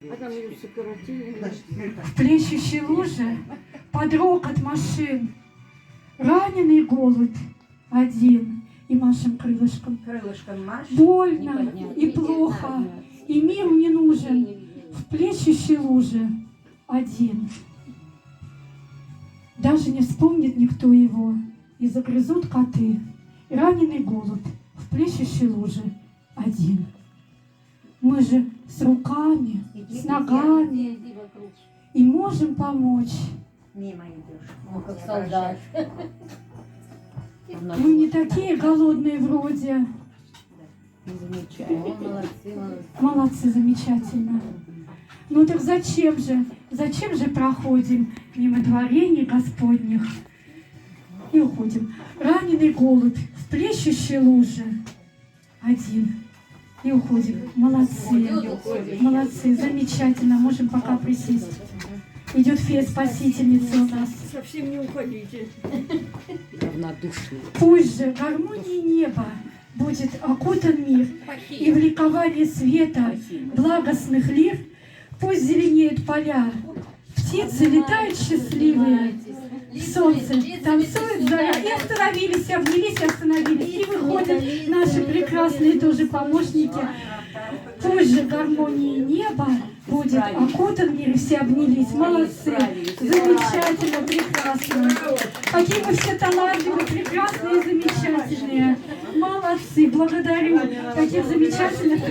В плещущей луже под рокот машин раненый голубь один и машем крылышком. Больно и плохо, и мир не нужен. В плещущей луже один. Даже не вспомнит никто его, и загрызут коты. И раненый голубь в плещущей луже один. Мы же с руками, с ногами и можем помочь. Мимо идешь. Ну, как солдат. Мы не такие голодные вроде. Замечательно. Молодцы, молодцы. Молодцы, замечательно. Ну так зачем же проходим мимо дворений Господних и уходим? Раненый голубь в плещущей луже один. И уходим. Молодцы, молодцы, замечательно. Можем пока присесть. Идет фея-спасительница у нас. Совсем не уходите. Равнодушный. Пусть же гармонией неба будет окутан мир, и в ликовании света благостных лир пусть зеленеют поля, птицы летают счастливые, солнце танцует заря, и остановились, обнялись, и остановились, и выходят наши прекрасные тоже помощники. Пусть же гармонией неба будет окутан мир, и все обнялись. Молодцы, замечательно, прекрасно. Какие мы все талантливые, прекрасные и замечательные. Молодцы, благодарю. Таких замечательных